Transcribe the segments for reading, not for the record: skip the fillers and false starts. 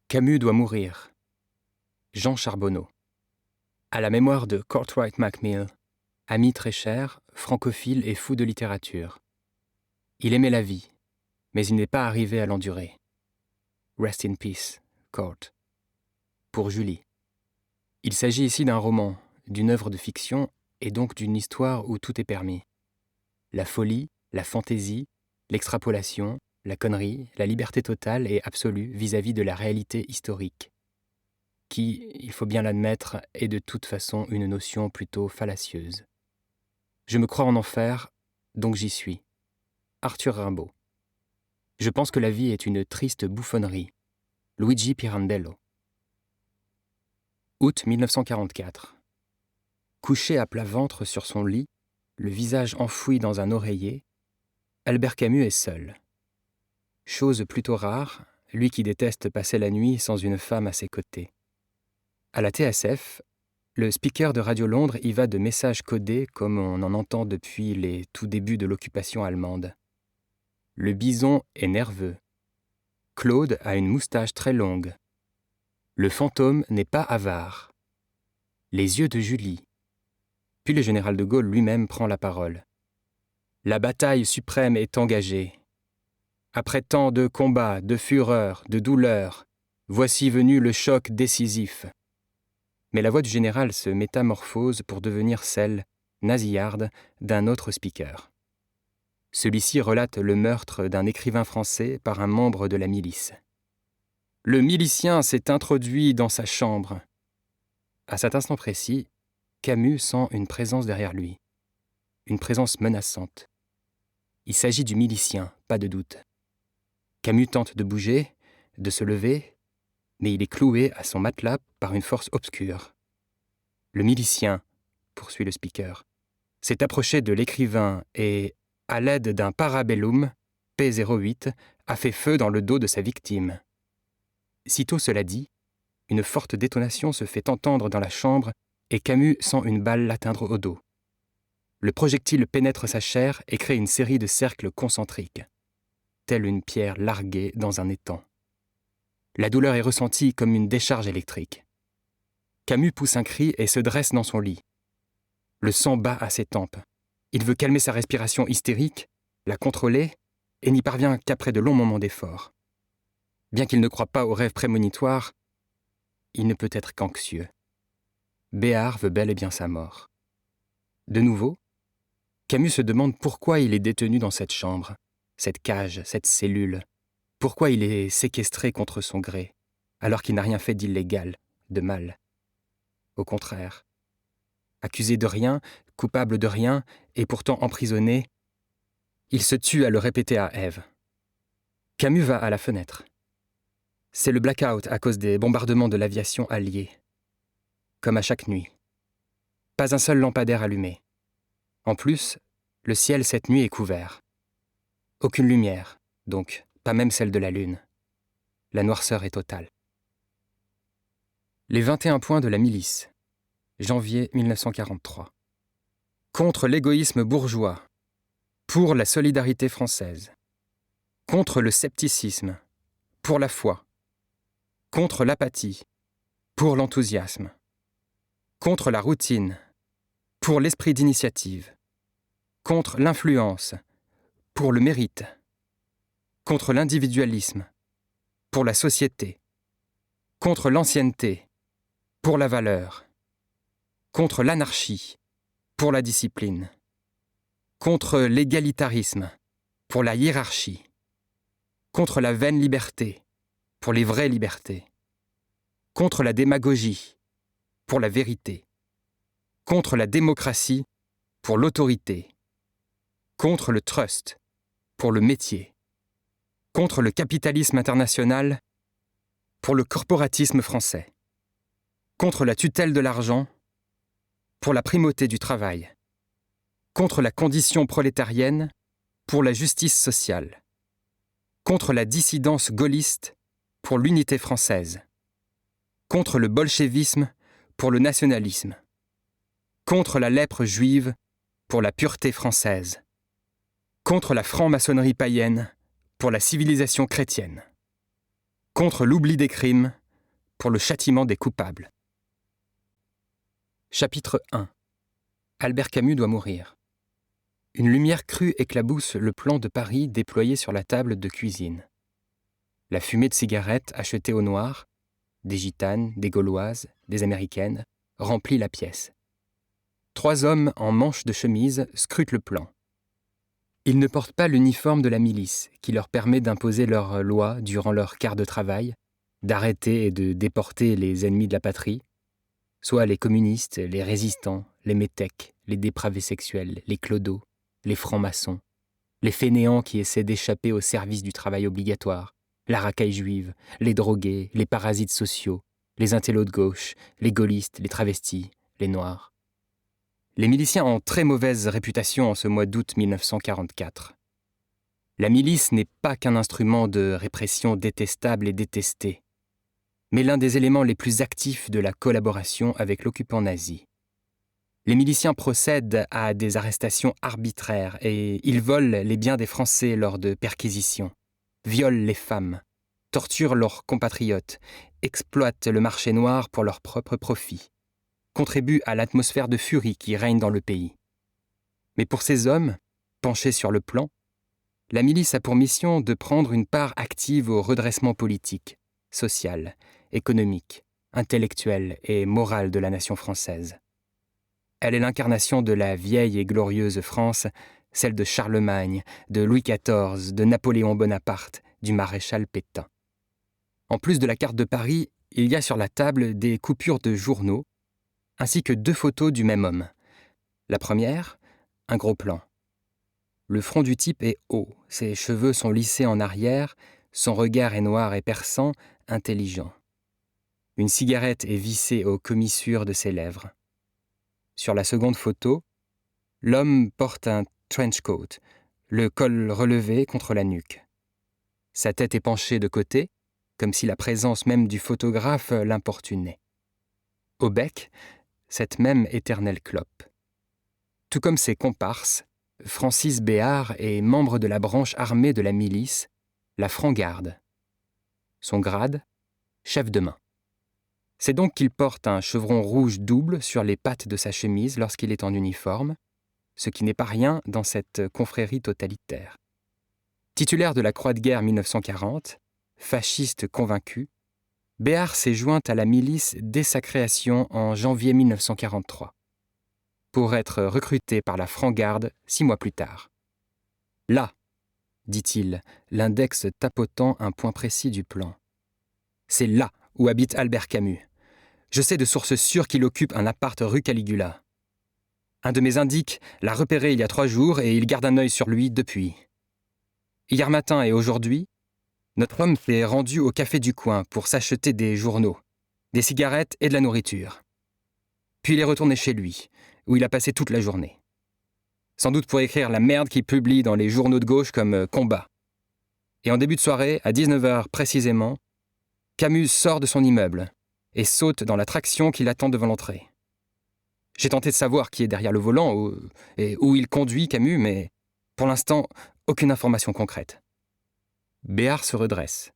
Camus doit mourir. Jean Charbonneau. À la mémoire de Cartwright Macneill, ami très cher, francophile et fou de littérature. Il aimait la vie, mais il n'est pas arrivé à l'endurer. Rest in peace, Court. Pour Julie. Il s'agit ici d'un roman, d'une œuvre de fiction et donc d'une histoire où tout est permis. La folie, la fantaisie, l'extrapolation, la connerie, la liberté totale et absolue vis-à-vis de la réalité historique, qui, il faut bien l'admettre, est de toute façon une notion plutôt fallacieuse. Je me crois en enfer, donc j'y suis. Arthur Rimbaud. Je pense que la vie est une triste bouffonnerie. Luigi Pirandello. Août 1944. Couché à plat ventre sur son lit, le visage enfoui dans un oreiller, Albert Camus est seul. Chose plutôt rare, lui qui déteste passer la nuit sans une femme à ses côtés. À la TSF, le speaker de Radio Londres y va de messages codés comme on en entend depuis les tout débuts de l'occupation allemande. Le bison est nerveux. Claude a une moustache très longue. Le fantôme n'est pas avare. Les yeux de Julie. Puis le général de Gaulle lui-même prend la parole. La bataille suprême est engagée. Après tant de combats, de fureur, de douleur, voici venu le choc décisif. Mais la voix du général se métamorphose pour devenir celle, nasillarde, d'un autre speaker. Celui-ci relate le meurtre d'un écrivain français par un membre de la milice. Le milicien s'est introduit dans sa chambre. À cet instant précis, Camus sent une présence derrière lui, une présence menaçante. Il s'agit du milicien, pas de doute. Camus tente de bouger, de se lever, mais il est cloué à son matelas par une force obscure. Le milicien, poursuit le speaker, s'est approché de l'écrivain et, à l'aide d'un parabellum, P08, a fait feu dans le dos de sa victime. Sitôt cela dit, une forte détonation se fait entendre dans la chambre et Camus sent une balle l'atteindre au dos. Le projectile pénètre sa chair et crée une série de cercles concentriques, telle une pierre larguée dans un étang. La douleur est ressentie comme une décharge électrique. Camus pousse un cri et se dresse dans son lit. Le sang bat à ses tempes. Il veut calmer sa respiration hystérique, la contrôler, et n'y parvient qu'après de longs moments d'effort. Bien qu'il ne croie pas aux rêves prémonitoires, il ne peut être qu'anxieux. Béard veut bel et bien sa mort. De nouveau, Camus se demande pourquoi il est détenu dans cette chambre, cette cage, cette cellule. Pourquoi il est séquestré contre son gré, alors qu'il n'a rien fait d'illégal, de mal. Au contraire. Accusé de rien, coupable de rien, et pourtant emprisonné, il se tue à le répéter à Ève. Camus va à la fenêtre. C'est le blackout à cause des bombardements de l'aviation alliée. Comme à chaque nuit. Pas un seul lampadaire allumé. En plus, le ciel cette nuit est couvert. Aucune lumière, donc pas même celle de la lune. La noirceur est totale. Les 21 points de la milice. Janvier 1943. Contre l'égoïsme bourgeois. Pour la solidarité française. Contre le scepticisme. Pour la foi. Contre l'apathie. Pour l'enthousiasme. Contre la routine. Pour l'esprit d'initiative. Contre l'influence. Pour le mérite. Contre l'individualisme. Pour la société. Contre l'ancienneté. Pour la valeur. Contre l'anarchie. Pour la discipline. Contre l'égalitarisme. Pour la hiérarchie. Contre la vaine liberté. Pour les vraies libertés. Contre la démagogie. Pour la vérité. Contre la démocratie. Pour l'autorité. Contre le trust. Pour le métier. Contre le capitalisme international. Pour le corporatisme français. Contre la tutelle de l'argent. Pour la primauté du travail. Contre la condition prolétarienne. Pour la justice sociale. Contre la dissidence gaulliste. Pour l'unité française. Contre le bolchevisme. Pour le nationalisme. Contre la lèpre juive. Pour la pureté française. Contre la franc-maçonnerie païenne. Pour la civilisation chrétienne. Contre l'oubli des crimes. pour le châtiment des coupables. Chapitre 1. Albert Camus doit mourir. Une lumière crue éclabousse le plan de Paris déployé sur la table de cuisine. La fumée de cigarettes achetées au noir, des gitanes, des gauloises, des américaines, remplit la pièce. 3 hommes en manches de chemise scrutent le plan. Ils ne portent pas l'uniforme de la milice qui leur permet d'imposer leurs lois durant leur quart de travail, d'arrêter et de déporter les ennemis de la patrie, soit les communistes, les résistants, les métèques, les dépravés sexuels, les clodos, les francs-maçons, les fainéants qui essaient d'échapper au service du travail obligatoire, la racaille juive, les drogués, les parasites sociaux, les intellos de gauche, les gaullistes, les travestis, les noirs. Les miliciens ont très mauvaise réputation en ce mois d'août 1944. La milice n'est pas qu'un instrument de répression détestable et détesté, mais l'un des éléments les plus actifs de la collaboration avec l'occupant nazi. Les miliciens procèdent à des arrestations arbitraires et ils volent les biens des Français lors de perquisitions, violent les femmes, torturent leurs compatriotes, exploitent le marché noir pour leur propre profit, contribuent à l'atmosphère de furie qui règne dans le pays. Mais pour ces hommes, penchés sur le plan, la milice a pour mission de prendre une part active au redressement politique, social, économique, intellectuel et moral de la nation française. Elle est l'incarnation de la vieille et glorieuse France, celle de Charlemagne, de Louis XIV, de Napoléon Bonaparte, du maréchal Pétain. En plus de la carte de Paris, il y a sur la table des coupures de journaux, ainsi que 2 photos du même homme. La première, un gros plan. Le front du type est haut, ses cheveux sont lissés en arrière, son regard est noir et perçant, intelligent. Une cigarette est vissée aux commissures de ses lèvres. Sur la seconde photo, l'homme porte un trench coat, le col relevé contre la nuque. Sa tête est penchée de côté, comme si la présence même du photographe l'importunait. Au bec, cette même éternelle clope. Tout comme ses comparses, Francis Béard est membre de la branche armée de la milice, la Franc-Garde. Son grade, chef de main. C'est donc qu'il porte un chevron rouge double sur les pattes de sa chemise lorsqu'il est en uniforme, ce qui n'est pas rien dans cette confrérie totalitaire. Titulaire de la Croix de guerre 1940, fasciste convaincu, Béard s'est joint à la milice dès sa création en janvier 1943, pour être recruté par la Franc-Garde 6 mois plus tard. « Là », dit-il, l'index tapotant un point précis du plan. « C'est là où habite Albert Camus. Je sais de sources sûres qu'il occupe un appart rue Caligula. Un de mes indiques l'a repéré il y a 3 jours et il garde un œil sur lui depuis. Hier matin et aujourd'hui, notre homme s'est rendu au café du coin pour s'acheter des journaux, des cigarettes et de la nourriture. Puis il est retourné chez lui, où il a passé toute la journée. Sans doute pour écrire la merde qu'il publie dans les journaux de gauche comme Combat. Et en début de soirée, à 19h précisément, Camus sort de son immeuble et saute dans la traction qui l'attend devant l'entrée. J'ai tenté de savoir qui est derrière le volant et où il conduit Camus, mais pour l'instant, aucune information concrète. Béard se redresse.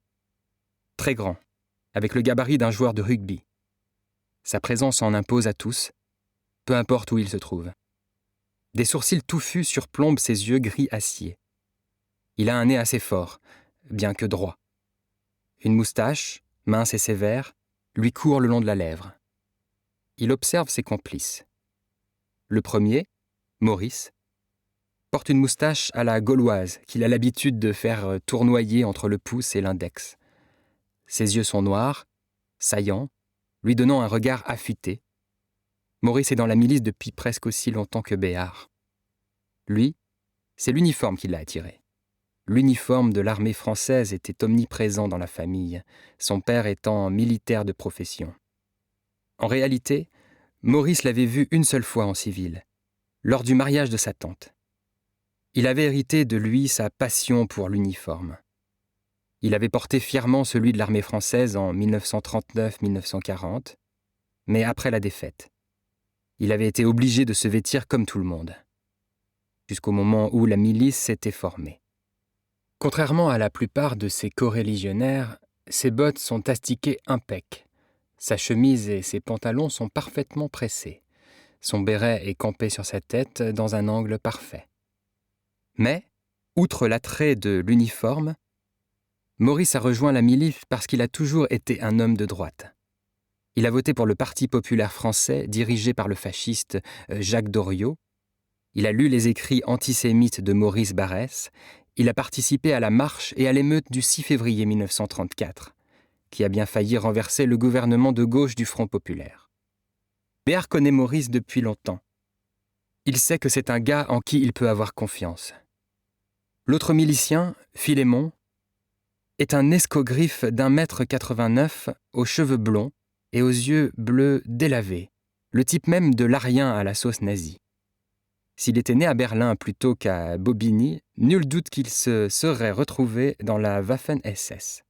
Très grand, avec le gabarit d'un joueur de rugby. Sa présence en impose à tous, peu importe où il se trouve. Des sourcils touffus surplombent ses yeux gris acier. Il a un nez assez fort, bien que droit. Une moustache, mince et sévère, lui court le long de la lèvre. Il observe ses complices. Le premier, Maurice, porte une moustache à la gauloise qu'il a l'habitude de faire tournoyer entre le pouce et l'index. Ses yeux sont noirs, saillants, lui donnant un regard affûté. Maurice est dans la milice depuis presque aussi longtemps que Béard. Lui, c'est l'uniforme qui l'a attiré. L'uniforme de l'armée française était omniprésent dans la famille, son père étant militaire de profession. En réalité, Maurice l'avait vu une seule fois en civil, lors du mariage de sa tante. Il avait hérité de lui sa passion pour l'uniforme. Il avait porté fièrement celui de l'armée française en 1939-1940, mais après la défaite. Il avait été obligé de se vêtir comme tout le monde, jusqu'au moment où la milice s'était formée. Contrairement à la plupart de ses coreligionnaires, ses bottes sont astiquées impec, Sa chemise et ses pantalons sont parfaitement pressés. Son béret est campé sur sa tête dans un angle parfait. Mais, outre l'attrait de l'uniforme, Maurice a rejoint la milice parce qu'il a toujours été un homme de droite. Il a voté pour le Parti populaire français dirigé par le fasciste Jacques Doriot. Il a lu les écrits antisémites de Maurice Barrès. Il a participé à la marche et à l'émeute du 6 février 1934, qui a bien failli renverser le gouvernement de gauche du Front populaire. Béard connaît Maurice depuis longtemps. Il sait que c'est un gars en qui il peut avoir confiance. L'autre milicien, Philémon, est un escogriffe d'1,89 m, aux cheveux blonds et aux yeux bleus délavés, le type même de l'Arien à la sauce nazie. S'il était né à Berlin plutôt qu'à Bobigny, nul doute qu'il se serait retrouvé dans la Waffen-SS.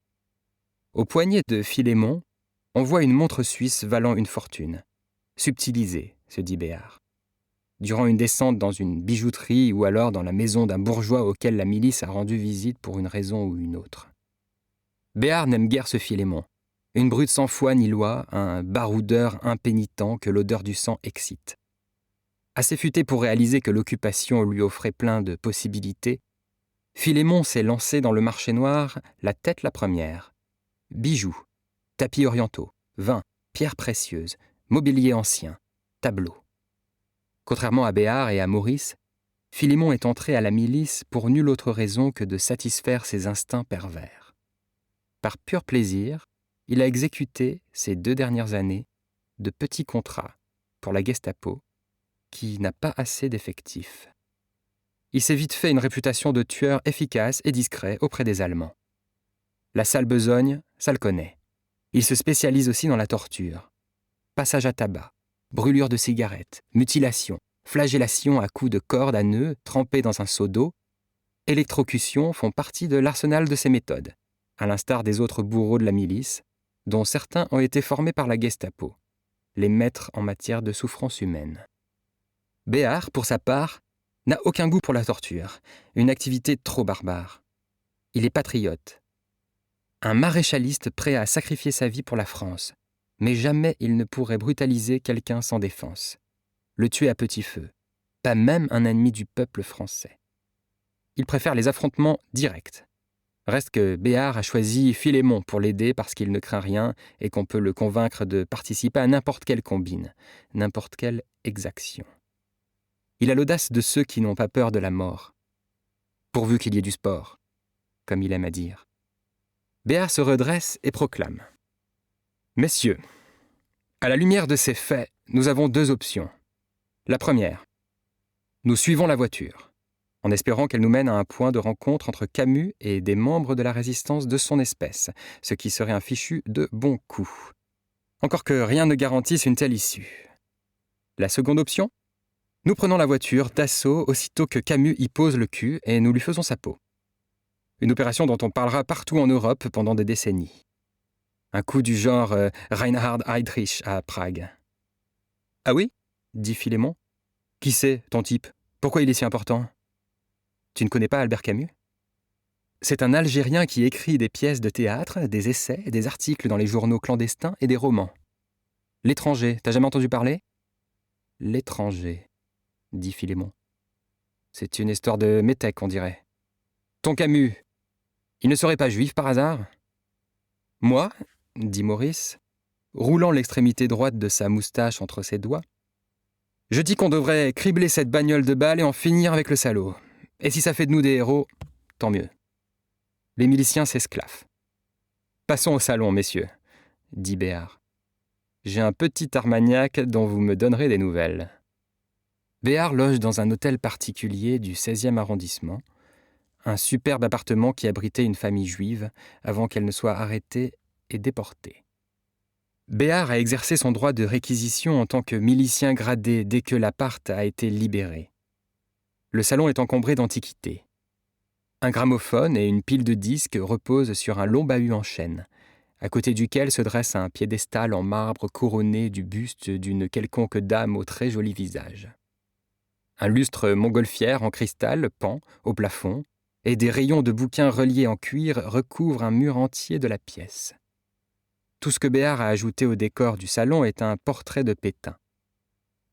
Au poignet de Philémon, on voit une montre suisse valant une fortune. Subtilisée, se dit Béard. Durant une descente dans une bijouterie ou alors dans la maison d'un bourgeois auquel la milice a rendu visite pour une raison ou une autre. Béard n'aime guère ce Philémon. Une brute sans foi ni loi, un baroudeur impénitent que l'odeur du sang excite. Assez futé pour réaliser que l'occupation lui offrait plein de possibilités, Philémon s'est lancé dans le marché noir la tête la première. Bijoux, tapis orientaux, vins, pierres précieuses, mobilier ancien, tableaux. Contrairement à Béard et à Maurice, Philémon est entré à la milice pour nulle autre raison que de satisfaire ses instincts pervers. Par pur plaisir, il a exécuté, ces 2 dernières années, de petits contrats pour la Gestapo, qui n'a pas assez d'effectifs. Il s'est vite fait une réputation de tueur efficace et discret auprès des Allemands. La sale besogne, ça le connaît. Il se spécialise aussi dans la torture. Passage à tabac, brûlure de cigarettes, mutilation, flagellation à coups de corde à nœuds trempés dans un seau d'eau, électrocution font partie de l'arsenal de ses méthodes, à l'instar des autres bourreaux de la milice, dont certains ont été formés par la Gestapo, les maîtres en matière de souffrance humaine. Béard, pour sa part, n'a aucun goût pour la torture, une activité trop barbare. Il est patriote. Un maréchaliste prêt à sacrifier sa vie pour la France, mais jamais il ne pourrait brutaliser quelqu'un sans défense, le tuer à petit feu, pas même un ennemi du peuple français. Il préfère les affrontements directs. Reste que Béard a choisi Philémon pour l'aider parce qu'il ne craint rien et qu'on peut le convaincre de participer à n'importe quelle combine, n'importe quelle exaction. Il a l'audace de ceux qui n'ont pas peur de la mort, pourvu qu'il y ait du sport, comme il aime à dire. Béard se redresse et proclame : « Messieurs, à la lumière de ces faits, nous avons 2 options. La première, nous suivons la voiture, en espérant qu'elle nous mène à un point de rencontre entre Camus et des membres de la résistance de son espèce, ce qui serait un fichu de bon coup. Encore que rien ne garantisse une telle issue. La seconde option ? Nous prenons la voiture d'assaut aussitôt que Camus y pose le cul et nous lui faisons sa peau. Une opération dont on parlera partout en Europe pendant des décennies. Un coup du genre Reinhard Heydrich à Prague. »« Ah oui ? » dit Philémon. « Qui c'est, ton type ? Pourquoi il est si important ? Tu ne connais pas Albert Camus ? C'est un Algérien qui écrit des pièces de théâtre, des essais, des articles dans les journaux clandestins et des romans. L'étranger, t'as jamais entendu parler ? L'étranger, dit Philémon. C'est une histoire de métèque, on dirait. Ton Camus, il ne serait pas juif par hasard ? Moi, dit Maurice, roulant l'extrémité droite de sa moustache entre ses doigts, je dis qu'on devrait cribler cette bagnole de balles et en finir avec le salaud. Et si ça fait de nous des héros, tant mieux. Les miliciens s'esclaffent. Passons au salon, messieurs, dit Béard. J'ai un petit Armagnac dont vous me donnerez des nouvelles. Béard loge dans un hôtel particulier du 16e arrondissement, un superbe appartement qui abritait une famille juive avant qu'elle ne soit arrêtée et déportée. Béard a exercé son droit de réquisition en tant que milicien gradé dès que l'appart a été libéré. Le salon est encombré d'antiquités. Un gramophone et une pile de disques reposent sur un long bahut en chêne, à côté duquel se dresse un piédestal en marbre couronné du buste d'une quelconque dame au très joli visage. Un lustre montgolfière en cristal pend au plafond, et des rayons de bouquins reliés en cuir recouvrent un mur entier de la pièce. Tout ce que Béard a ajouté au décor du salon est un portrait de Pétain,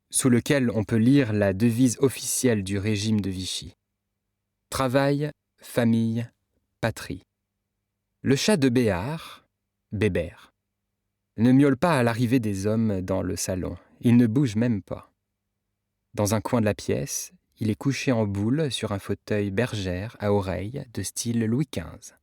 sous lequel on peut lire la devise officielle du régime de Vichy. Travail, famille, patrie. Le chat de Béard, Bébert, ne miaule pas à l'arrivée des hommes dans le salon. Il ne bouge même pas. Dans un coin de la pièce, il est couché en boule sur un fauteuil bergère à oreilles de style Louis XV.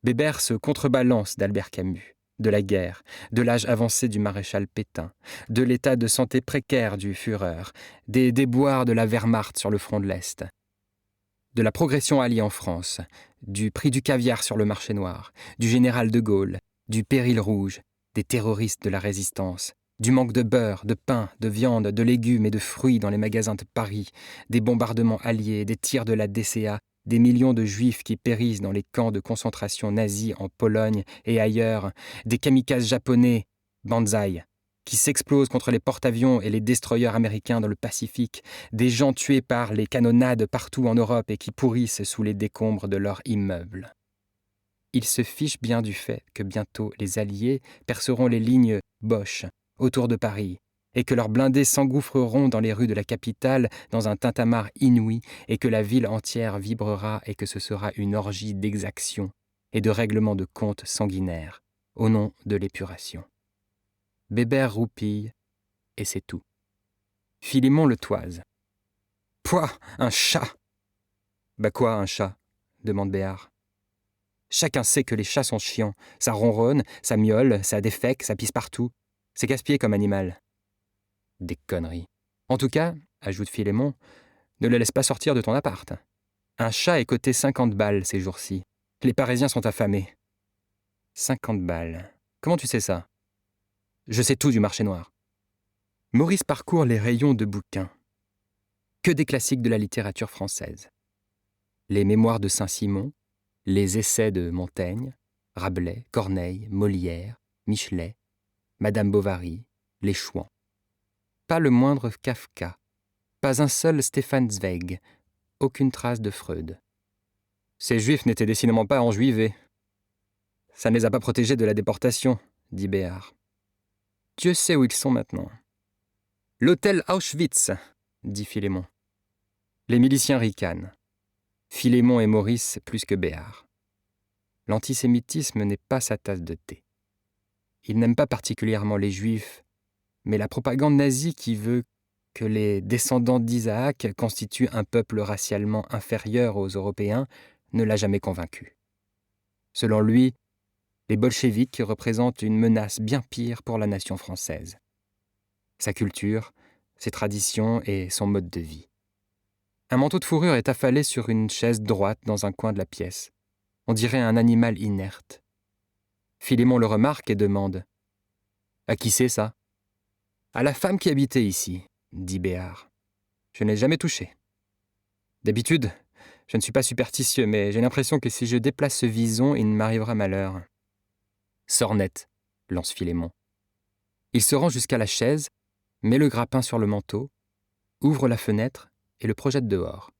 Bébert se contrebalance d'Albert Camus, de la guerre, de l'âge avancé du maréchal Pétain, de l'état de santé précaire du Führer, des déboires de la Wehrmacht sur le front de l'Est, de la progression alliée en France, du prix du caviar sur le marché noir, du général de Gaulle, du péril rouge, des terroristes de la résistance, du manque de beurre, de pain, de viande, de légumes et de fruits dans les magasins de Paris, des bombardements alliés, des tirs de la DCA, des millions de juifs qui périssent dans les camps de concentration nazis en Pologne et ailleurs, des kamikazes japonais, Banzai, qui s'explosent contre les porte-avions et les destroyers américains dans le Pacifique, des gens tués par les canonnades partout en Europe et qui pourrissent sous les décombres de leurs immeubles. Ils se fichent bien du fait que bientôt les Alliés perceront les lignes Boche autour de Paris et que leurs blindés s'engouffreront dans les rues de la capitale dans un tintamarre inouï et que la ville entière vibrera et que ce sera une orgie d'exactions et de règlements de comptes sanguinaires au nom de l'épuration. Bébert roupille, et c'est tout. Philémon le toise. « Pouah, un chat !»« Bah quoi, un chat ?» demande Béard. Chacun sait que les chats sont chiants. Ça ronronne, ça miaule, ça défèque, ça pisse partout. C'est casse-pied comme animal. Des conneries. En tout cas, ajoute Philémon, ne le laisse pas sortir de ton appart. Un chat est coté 50 balles ces jours-ci. Les Parisiens sont affamés. 50 balles. Comment tu sais ça ? Je sais tout du marché noir. Maurice parcourt les rayons de bouquins. Que des classiques de la littérature française. Les mémoires de Saint-Simon, les essais de Montaigne, Rabelais, Corneille, Molière, Michelet, Madame Bovary, les Chouans. Pas le moindre Kafka, pas un seul Stefan Zweig, aucune trace de Freud. Ces juifs n'étaient décidément pas enjuivés. Ça ne les a pas protégés de la déportation, dit Béard. Dieu sait où ils sont maintenant. L'hôtel Auschwitz, dit Philémon. Les miliciens ricanent. Philémon et Maurice plus que Béard. L'antisémitisme n'est pas sa tasse de thé. Il n'aime pas particulièrement les Juifs, mais la propagande nazie qui veut que les descendants d'Isaac constituent un peuple racialement inférieur aux Européens ne l'a jamais convaincu. Selon lui, les bolcheviks représentent une menace bien pire pour la nation française. Sa culture, ses traditions et son mode de vie. Un manteau de fourrure est affalé sur une chaise droite dans un coin de la pièce. On dirait un animal inerte. Philémon le remarque et demande « À qui c'est ça ?»« À la femme qui habitait ici, » dit Béard. « Je n'ai jamais touché. D'habitude, je ne suis pas superstitieux, mais j'ai l'impression que si je déplace ce vison, il ne m'arrivera malheur. » « Sors net, » lance Philémon. Il se rend jusqu'à la chaise, met le grappin sur le manteau, ouvre la fenêtre et le projette dehors.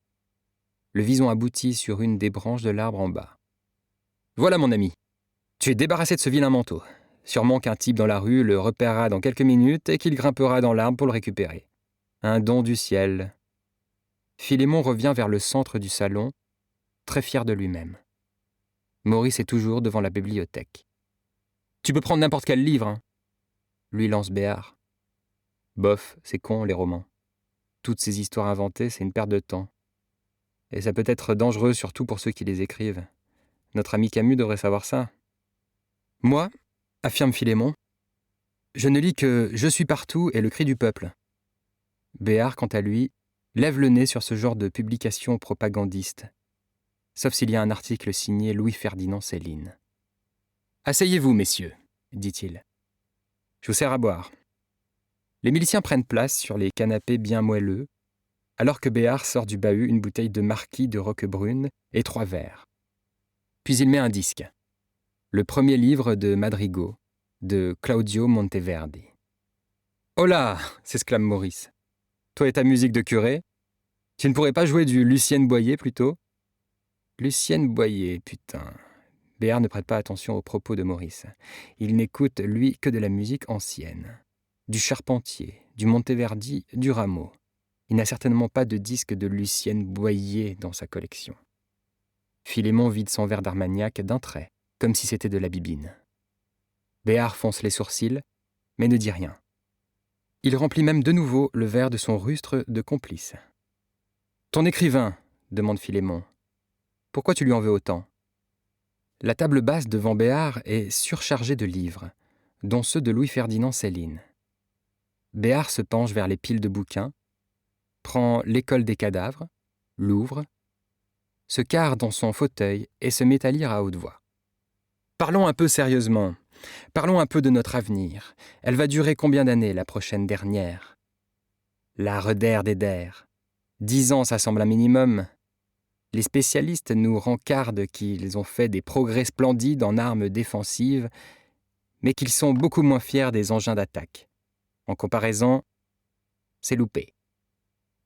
Le vison aboutit sur une des branches de l'arbre en bas. « Voilà, mon ami. Tu es débarrassé de ce vilain manteau. Sûrement qu'un type dans la rue le repérera dans quelques minutes et qu'il grimpera dans l'arbre pour le récupérer. Un don du ciel. » Philémon revient vers le centre du salon, très fier de lui-même. Maurice est toujours devant la bibliothèque. « Tu peux prendre n'importe quel livre, hein ?» lui lance Béard. « Bof, c'est con, les romans. Toutes ces histoires inventées, c'est une perte de temps. Et ça peut être dangereux, surtout pour ceux qui les écrivent. Notre ami Camus devrait savoir ça. »« Moi, affirme Philémon, je ne lis que « Je suis partout » et « Le cri du peuple ». Béard, quant à lui, lève le nez sur ce genre de publication propagandiste, sauf s'il y a un article signé Louis-Ferdinand Céline. « Asseyez-vous, messieurs, » dit-il. « Je vous sers à boire. » Les miliciens prennent place sur les canapés bien moelleux, alors que Béard sort du bahut une bouteille de marquis de Roquebrune et 3 verres. Puis il met un disque. Le premier livre de Madrigal, de Claudio Monteverdi. « Hola !» s'exclame Maurice. « Toi et ta musique de curé, tu ne pourrais pas jouer du Lucienne Boyer plutôt ?»« Lucienne Boyer, putain. Béard ne prête pas attention aux propos de Maurice. Il n'écoute, lui, que de la musique ancienne. Du Charpentier, du Monteverdi, du Rameau. Il n'a certainement pas de disque de Lucienne Boyer dans sa collection. Philémon vide son verre d'Armagnac d'un trait, comme si c'était de la bibine. Béard fronce les sourcils, mais ne dit rien. Il remplit même de nouveau le verre de son rustre de complice. « Ton écrivain » demande Philémon. « Pourquoi tu lui en veux autant ?» La table basse devant Béard est surchargée de livres, dont ceux de Louis-Ferdinand Céline. Béard se penche vers les piles de bouquins, prend l'École des cadavres, l'ouvre, se carre dans son fauteuil et se met à lire à haute voix. « Parlons un peu sérieusement. Parlons un peu de notre avenir. Elle va durer combien d'années, la prochaine dernière ? La redère des der. 10 ans, ça semble un minimum. Les spécialistes nous rencardent qu'ils ont fait des progrès splendides en armes défensives, mais qu'ils sont beaucoup moins fiers des engins d'attaque. En comparaison, c'est loupé.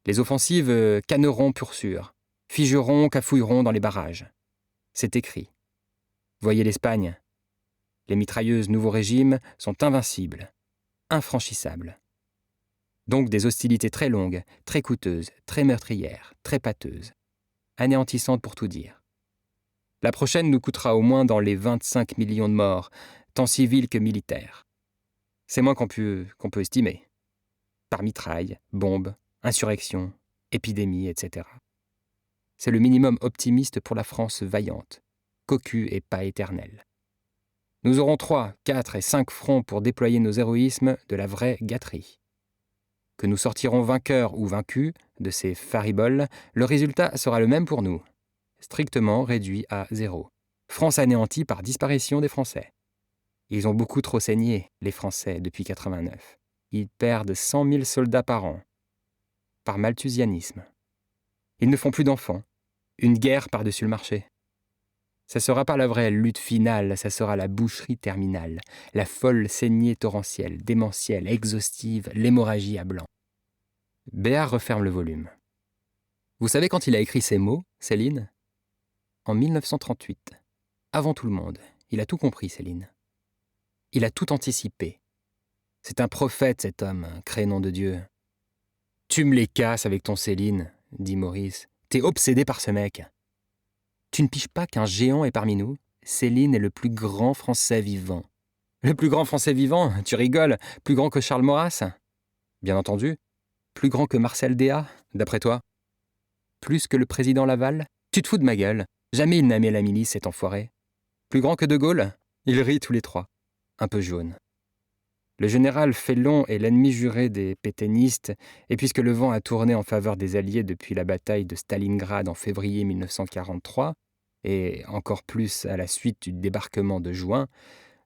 Les offensives canneront pur sûr, figeront, cafouilleront dans les barrages. C'est écrit. Voyez l'Espagne. Les mitrailleuses nouveau régime sont invincibles, infranchissables. Donc des hostilités très longues, très coûteuses, très meurtrières, très pâteuses, anéantissantes pour tout dire. La prochaine nous coûtera au moins dans les 25 millions de morts, tant civils que militaires. C'est moins qu'on peut estimer. Par mitraille, bombes, insurrection, épidémie, etc. C'est le minimum optimiste pour la France vaillante, cocue et pas éternelle. Nous aurons 3, 4 et 5 fronts pour déployer nos héroïsmes de la vraie gâterie. Que nous sortirons vainqueurs ou vaincus de ces fariboles, le résultat sera le même pour nous, strictement réduit à 0. France anéantie par disparition des Français. Ils ont beaucoup trop saigné, les Français, depuis 89. Ils perdent 100 000 soldats par an, par malthusianisme. Ils ne font plus d'enfants. Une guerre par-dessus le marché. Ça sera pas la vraie lutte finale, ça sera la boucherie terminale, la folle saignée torrentielle, démentielle, exhaustive, l'hémorragie à blanc. Béard referme le volume. Vous savez quand il a écrit ces mots, Céline ? En 1938. Avant tout le monde. Il a tout compris, Céline. Il a tout anticipé. C'est un prophète, cet homme, crénom de Dieu. Tu me les casses avec ton Céline, dit Maurice. T'es obsédé par ce mec. Tu ne piges pas qu'un géant est parmi nous ? Céline est le plus grand Français vivant. Le plus grand Français vivant ? Tu rigoles ? Plus grand que Charles Maurras ? Bien entendu. Plus grand que Marcel Déat, d'après toi ? Plus que le président Laval ? Tu te fous de ma gueule. Jamais il n'a aimé la milice, cet enfoiré. Plus grand que De Gaulle ? Ils rient tous les trois. Un peu jaune. Le général Féllon est l'ennemi juré des pétainistes, et puisque le vent a tourné en faveur des Alliés depuis la bataille de Stalingrad en février 1943, et encore plus à la suite du débarquement de juin,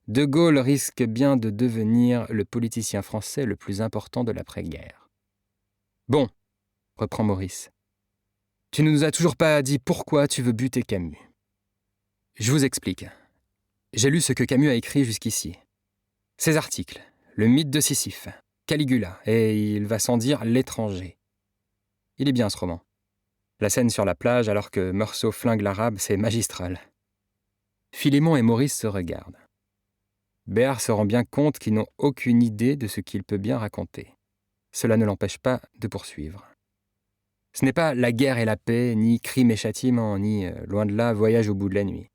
De Gaulle risque bien de devenir le politicien français le plus important de l'après-guerre. « Bon, » reprend Maurice, « tu ne nous as toujours pas dit pourquoi tu veux buter Camus. Je vous explique. J'ai lu ce que Camus a écrit jusqu'ici. Ses articles, le mythe de Sisyphe, Caligula, et il va sans dire l'étranger. Il est bien ce roman. La scène sur la plage alors que Meursault flingue l'arabe, c'est magistral. » Philémon et Maurice se regardent. Béard se rend bien compte qu'ils n'ont aucune idée de ce qu'il peut bien raconter. Cela ne l'empêche pas de poursuivre. Ce n'est pas La guerre et la paix, ni Crime et châtiment, ni, loin de là, Voyage au bout de la nuit.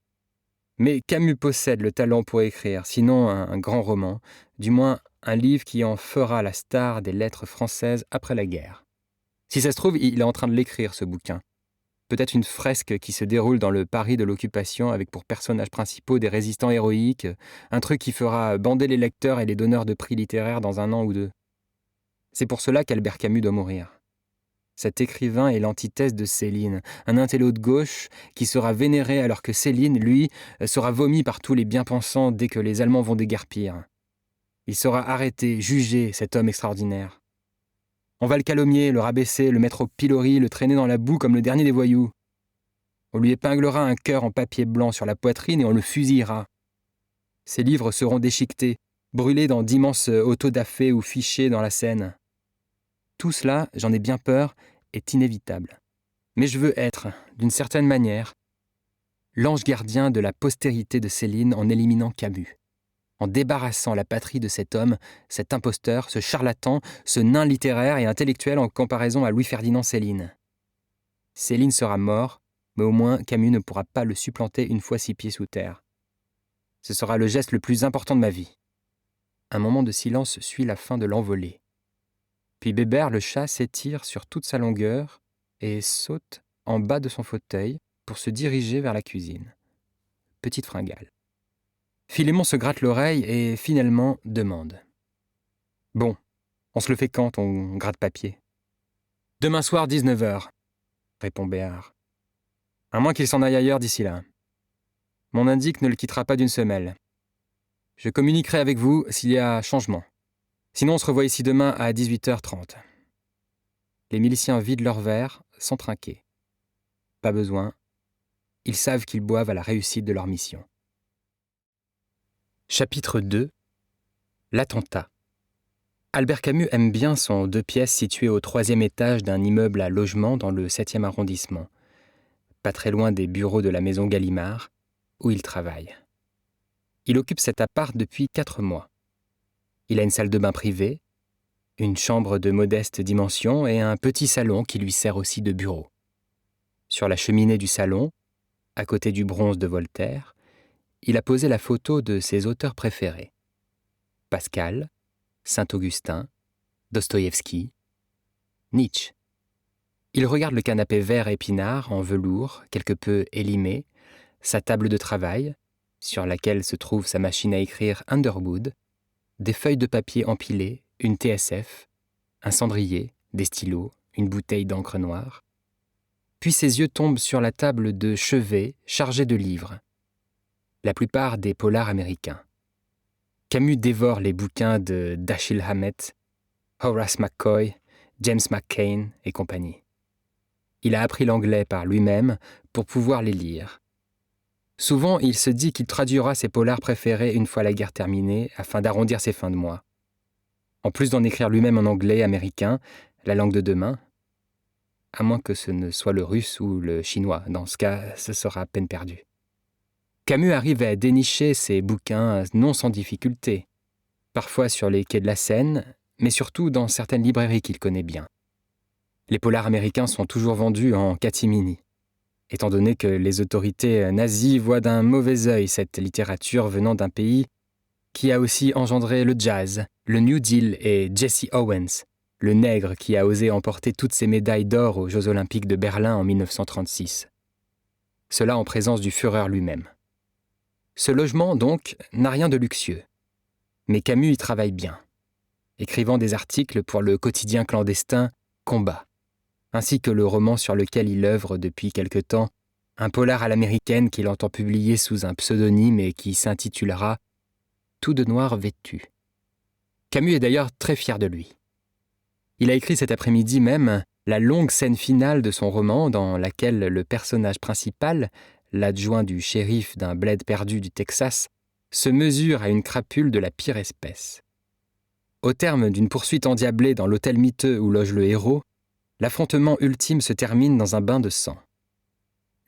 Mais Camus possède le talent pour écrire, sinon un grand roman, du moins un livre qui en fera la star des lettres françaises après la guerre. Si ça se trouve, il est en train de l'écrire, ce bouquin. Peut-être une fresque qui se déroule dans le Paris de l'occupation avec pour personnages principaux des résistants héroïques, un truc qui fera bander les lecteurs et les donneurs de prix littéraires dans 1 an ou 2. C'est pour cela qu'Albert Camus doit mourir. Cet écrivain est l'antithèse de Céline, un intello de gauche qui sera vénéré alors que Céline, lui, sera vomi par tous les bien-pensants dès que les Allemands vont déguerpir. Il sera arrêté, jugé, cet homme extraordinaire. On va le calomnier, le rabaisser, le mettre au pilori, le traîner dans la boue comme le dernier des voyous. On lui épinglera un cœur en papier blanc sur la poitrine et on le fusillera. Ses livres seront déchiquetés, brûlés dans d'immenses autodafés ou fichés dans la Seine. Tout cela, j'en ai bien peur, est inévitable. Mais je veux être, d'une certaine manière, l'ange gardien de la postérité de Céline en éliminant Camus, en débarrassant la patrie de cet homme, cet imposteur, ce charlatan, ce nain littéraire et intellectuel en comparaison à Louis-Ferdinand Céline. Céline sera mort, mais au moins Camus ne pourra pas le supplanter une fois 6 pieds sous terre. Ce sera le geste le plus important de ma vie. Un moment de silence suit la fin de l'envolée. Puis Bébert le chat s'étire sur toute sa longueur et saute en bas de son fauteuil pour se diriger vers la cuisine. Petite fringale. Philémon se gratte l'oreille et finalement demande. « Bon, on se le fait quand, ton gratte-papier ?»« Demain soir, 19h, répond Béard. « À moins qu'il s'en aille ailleurs d'ici là. Mon indique ne le quittera pas d'une semelle. Je communiquerai avec vous s'il y a changement. Sinon, on se revoit ici demain à 18h30. » Les miliciens vident leurs verres sans trinquer. Pas besoin. Ils savent qu'ils boivent à la réussite de leur mission. Chapitre 2. L'attentat. Albert Camus aime bien son 2 pièces situé au 3e étage d'un immeuble à logement dans le 7e arrondissement, pas très loin des bureaux de la maison Gallimard, où il travaille. Il occupe cet appart depuis 4 mois. Il a une salle de bain privée, une chambre de modeste dimension et un petit salon qui lui sert aussi de bureau. Sur la cheminée du salon, à côté du bronze de Voltaire, il a posé la photo de ses auteurs préférés. Pascal, Saint-Augustin, Dostoïevski, Nietzsche. Il regarde le canapé vert épinard en velours, quelque peu élimé, sa table de travail, sur laquelle se trouve sa machine à écrire Underwood, des feuilles de papier empilées, une TSF, un cendrier, des stylos, une bouteille d'encre noire. Puis ses yeux tombent sur la table de chevet chargée de livres. La plupart des polars américains. Camus dévore les bouquins de Dashiell Hammett, Horace McCoy, James McCain et compagnie. Il a appris l'anglais par lui-même pour pouvoir les lire. Souvent, il se dit qu'il traduira ses polars préférés une fois la guerre terminée afin d'arrondir ses fins de mois. En plus d'en écrire lui-même en anglais américain, la langue de demain, à moins que ce ne soit le russe ou le chinois, dans ce cas, ce sera peine perdue. Camus arrive à dénicher ses bouquins non sans difficulté, parfois sur les quais de la Seine, mais surtout dans certaines librairies qu'il connaît bien. Les polars américains sont toujours vendus en catimini, étant donné que les autorités nazies voient d'un mauvais œil cette littérature venant d'un pays qui a aussi engendré le jazz, le New Deal et Jesse Owens, le nègre qui a osé emporter toutes ses médailles d'or aux Jeux Olympiques de Berlin en 1936. Cela en présence du Führer lui-même. Ce logement, donc, n'a rien de luxueux. Mais Camus y travaille bien, écrivant des articles pour le quotidien clandestin Combat, ainsi que le roman sur lequel il œuvre depuis quelque temps, un polar à l'américaine qu'il entend publier sous un pseudonyme et qui s'intitulera « Tout de noir vêtu ». Camus est d'ailleurs très fier de lui. Il a écrit cet après-midi même la longue scène finale de son roman dans laquelle le personnage principal, l'adjoint du shérif d'un bled perdu du Texas, se mesure à une crapule de la pire espèce. Au terme d'une poursuite endiablée dans l'hôtel miteux où loge le héros, l'affrontement ultime se termine dans un bain de sang.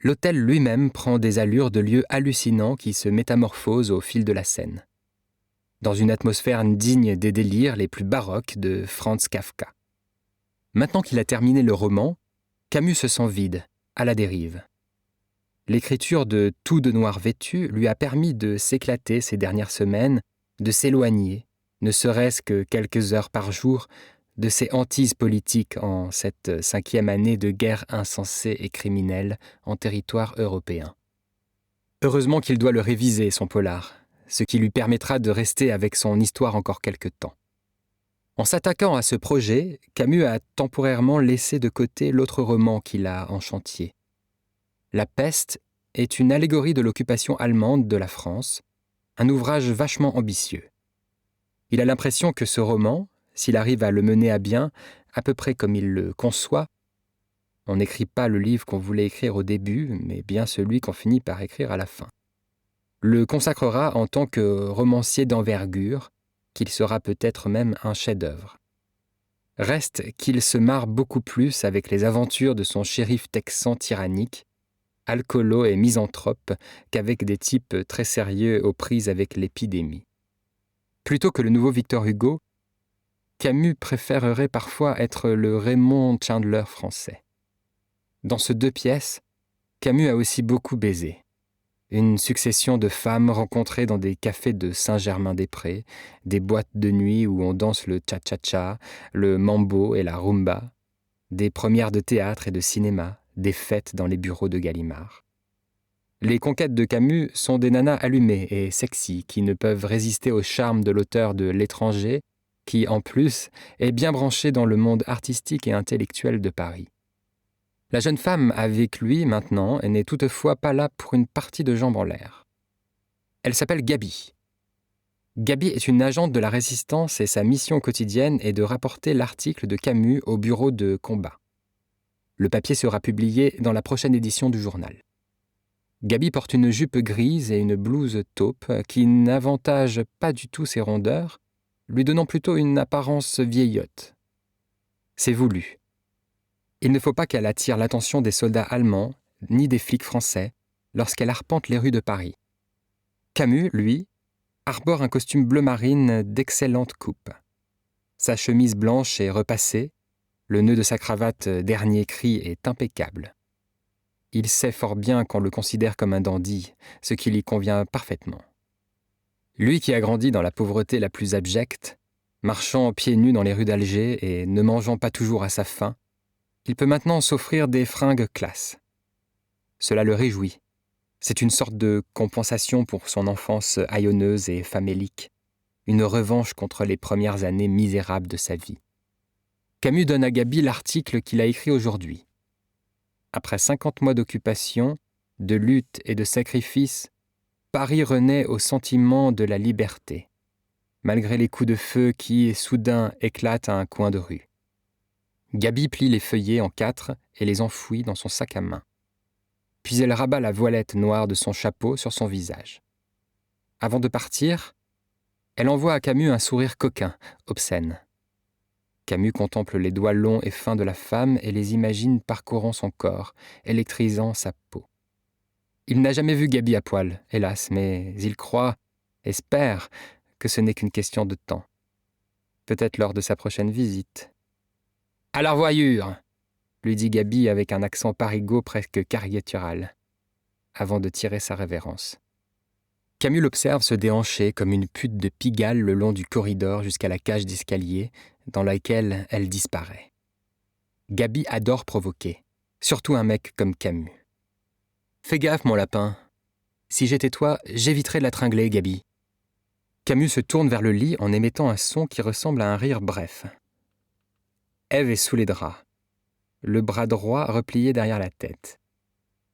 L'hôtel lui-même prend des allures de lieu hallucinant qui se métamorphosent au fil de la scène, dans une atmosphère digne des délires les plus baroques de Franz Kafka. Maintenant qu'il a terminé le roman, Camus se sent vide, à la dérive. L'écriture de Tout de noir vêtu lui a permis de s'éclater ces dernières semaines, de s'éloigner, ne serait-ce que quelques heures par jour, de ses hantises politiques en cette 5e année de guerre insensée et criminelle en territoire européen. Heureusement qu'il doit le réviser, son polar, ce qui lui permettra de rester avec son histoire encore quelque temps. En s'attaquant à ce projet, Camus a temporairement laissé de côté l'autre roman qu'il a en chantier. La peste est une allégorie de l'occupation allemande de la France, un ouvrage vachement ambitieux. Il a l'impression que ce roman, s'il arrive à le mener à bien, à peu près comme il le conçoit, on n'écrit pas le livre qu'on voulait écrire au début, mais bien celui qu'on finit par écrire à la fin, le consacrera en tant que romancier d'envergure, qu'il sera peut-être même un chef-d'œuvre. Reste qu'il se marre beaucoup plus avec les aventures de son shérif texan tyrannique, alcoolo et misanthrope qu'avec des types très sérieux aux prises avec l'épidémie. Plutôt que le nouveau Victor Hugo, Camus préférerait parfois être le Raymond Chandler français. Dans ce 2 pièces, Camus a aussi beaucoup baisé. Une succession de femmes rencontrées dans des cafés de Saint-Germain-des-Prés, des boîtes de nuit où on danse le cha-cha-cha, le mambo et la rumba, des premières de théâtre et de cinéma, des fêtes dans les bureaux de Gallimard. Les conquêtes de Camus sont des nanas allumées et sexy qui ne peuvent résister au charme de l'auteur de L'Étranger, qui, en plus, est bien branché dans le monde artistique et intellectuel de Paris. La jeune femme avec lui, maintenant, n'est toutefois pas là pour une partie de jambes en l'air. Elle s'appelle Gaby. Gaby est une agente de la Résistance et sa mission quotidienne est de rapporter l'article de Camus au bureau de combat. Le papier sera publié dans la prochaine édition du journal. Gaby porte une jupe grise et une blouse taupe qui n'avantage pas du tout ses rondeurs, lui donnant plutôt une apparence vieillotte. C'est voulu. Il ne faut pas qu'elle attire l'attention des soldats allemands, ni des flics français, lorsqu'elle arpente les rues de Paris. Camus, lui, arbore un costume bleu marine d'excellente coupe. Sa chemise blanche est repassée, le nœud de sa cravate dernier cri est impeccable. Il sait fort bien qu'on le considère comme un dandy, ce qui lui convient parfaitement. Lui qui a grandi dans la pauvreté la plus abjecte, marchant pieds nus dans les rues d'Alger et ne mangeant pas toujours à sa faim, il peut maintenant s'offrir des fringues classe. Cela le réjouit. C'est une sorte de compensation pour son enfance haillonneuse et famélique, une revanche contre les premières années misérables de sa vie. Camus donne à Gaby l'article qu'il a écrit aujourd'hui. Après 50 mois d'occupation, de lutte et de sacrifice, Paris renaît au sentiment de la liberté, malgré les coups de feu qui, soudain, éclatent à un coin de rue. Gaby plie les feuillets en 4 et les enfouit dans son sac à main. Puis elle rabat la voilette noire de son chapeau sur son visage. Avant de partir, elle envoie à Camus un sourire coquin, obscène. Camus contemple les doigts longs et fins de la femme et les imagine parcourant son corps, électrisant sa peau. Il n'a jamais vu Gaby à poil, hélas, mais il croit, espère, que ce n'est qu'une question de temps. Peut-être lors de sa prochaine visite. « À la revoyure !» lui dit Gaby avec un accent parigot presque caricatural, avant de tirer sa révérence. Camus l'observe se déhancher comme une pute de Pigalle le long du corridor jusqu'à la cage d'escalier, dans laquelle elle disparaît. Gaby adore provoquer, surtout un mec comme Camus. « Fais gaffe, mon lapin. Si j'étais toi, j'éviterais de la tringler, Gaby. » Camus se tourne vers le lit en émettant un son qui ressemble à un rire bref. Ève est sous les draps, le bras droit replié derrière la tête.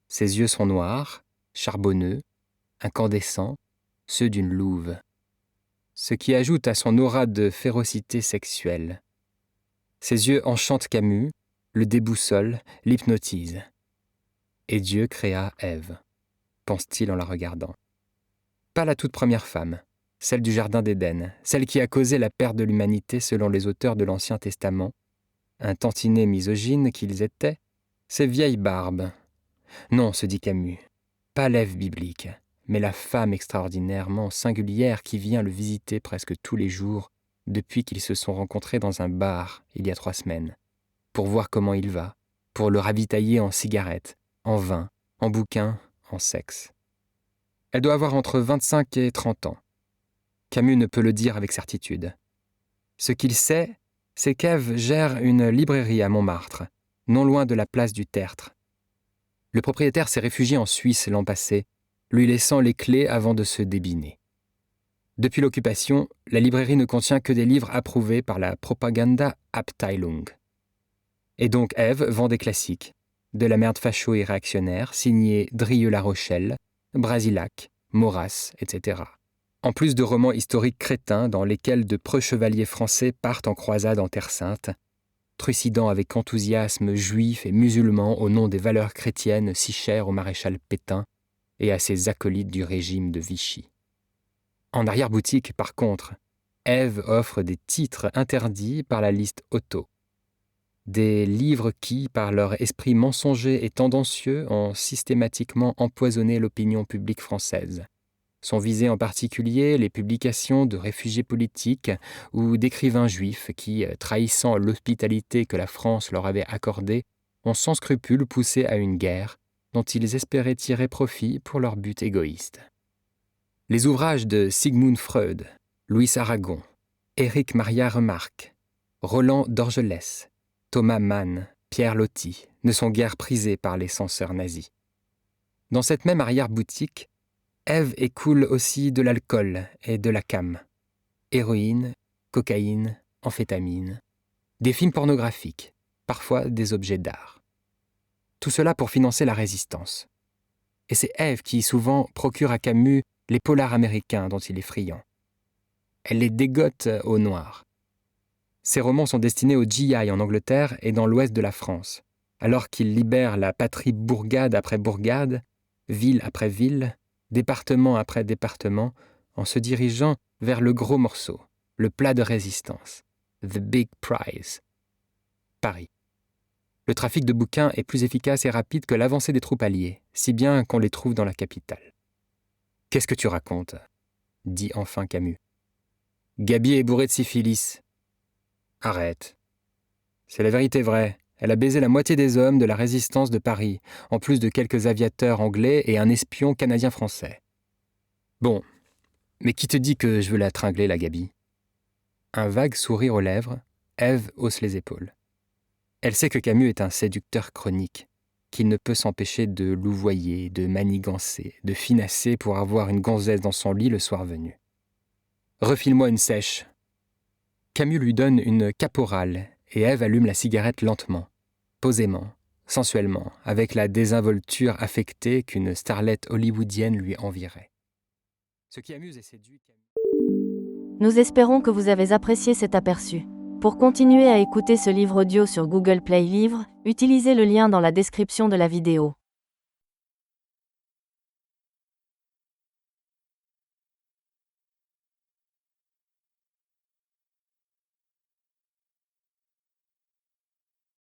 Ses yeux sont noirs, charbonneux, incandescents, ceux d'une louve. Ce qui ajoute à son aura de férocité sexuelle. Ses yeux enchantent Camus, le déboussolent, l'hypnotisent. Et Dieu créa Ève, pense-t-il en la regardant. Pas la toute première femme, celle du Jardin d'Éden, celle qui a causé la perte de l'humanité selon les auteurs de l'Ancien Testament, un tantinet misogyne qu'ils étaient, ces vieilles barbes. Non, se dit Camus, pas l'Ève biblique, mais la femme extraordinairement singulière qui vient le visiter presque tous les jours depuis qu'ils se sont rencontrés dans un bar il y a 3 semaines, pour voir comment il va, pour le ravitailler en cigarettes, en vin, en bouquins, en sexe. Elle doit avoir entre 25 et 30 ans. Camus ne peut le dire avec certitude. Ce qu'il sait, c'est qu'Ève gère une librairie à Montmartre, non loin de la place du Tertre. Le propriétaire s'est réfugié en Suisse l'an passé, lui laissant les clés avant de se débiner. Depuis l'occupation, la librairie ne contient que des livres approuvés par la Propaganda Abteilung. Et donc Ève vend des classiques, de la merde facho et réactionnaire, signée Drieux-La Rochelle, Brasilac, Maurras, etc. En plus de romans historiques crétins dans lesquels de preux chevaliers français partent en croisade en Terre Sainte, trucidant avec enthousiasme juifs et musulmans au nom des valeurs chrétiennes si chères au maréchal Pétain et à ses acolytes du régime de Vichy. En arrière-boutique, par contre, Ève offre des titres interdits par la liste Otto. Des livres qui, par leur esprit mensonger et tendancieux, ont systématiquement empoisonné l'opinion publique française. Sont visées en particulier les publications de réfugiés politiques ou d'écrivains juifs qui, trahissant l'hospitalité que la France leur avait accordée, ont sans scrupule poussé à une guerre dont ils espéraient tirer profit pour leur but égoïste. Les ouvrages de Sigmund Freud, Louis Aragon, Éric Maria Remarque, Roland d'Orgelès, Thomas Mann, Pierre Loti ne sont guère prisés par les censeurs nazis. Dans cette même arrière-boutique, Ève écoule aussi de l'alcool et de la cam, héroïne, cocaïne, amphétamine, des films pornographiques, parfois des objets d'art. Tout cela pour financer la résistance. Et c'est Ève qui, souvent, procure à Camus les polars américains dont il est friand. Elle les dégote au noir. Ses romans sont destinés au GI en Angleterre et dans l'ouest de la France, alors qu'il libère la patrie bourgade après bourgade, ville après ville, département après département, en se dirigeant vers le gros morceau, le plat de résistance, the big prize, Paris. Le trafic de bouquins est plus efficace et rapide que l'avancée des troupes alliées, si bien qu'on les trouve dans la capitale. « Qu'est-ce que tu racontes ?» dit enfin Camus. « Gaby est bourrée de syphilis. » « Arrête. C'est la vérité vraie. Elle a baisé la moitié des hommes de la résistance de Paris, en plus de quelques aviateurs anglais et un espion canadien-français. Bon, mais qui te dit que je veux la tringler, la Gaby ?» Un vague sourire aux lèvres, Ève hausse les épaules. Elle sait que Camus est un séducteur chronique, qu'il ne peut s'empêcher de louvoyer, de manigancer, de finasser pour avoir une gonzesse dans son lit le soir venu. « Refile-moi une sèche. » Camus lui donne une caporale et Ève allume la cigarette lentement, posément, sensuellement, avec la désinvolture affectée qu'une starlette hollywoodienne lui envierait. Ce qui amuse et séduit Camus. Nous espérons que vous avez apprécié cet aperçu. Pour continuer à écouter ce livre audio sur Google Play Livres, utilisez le lien dans la description de la vidéo.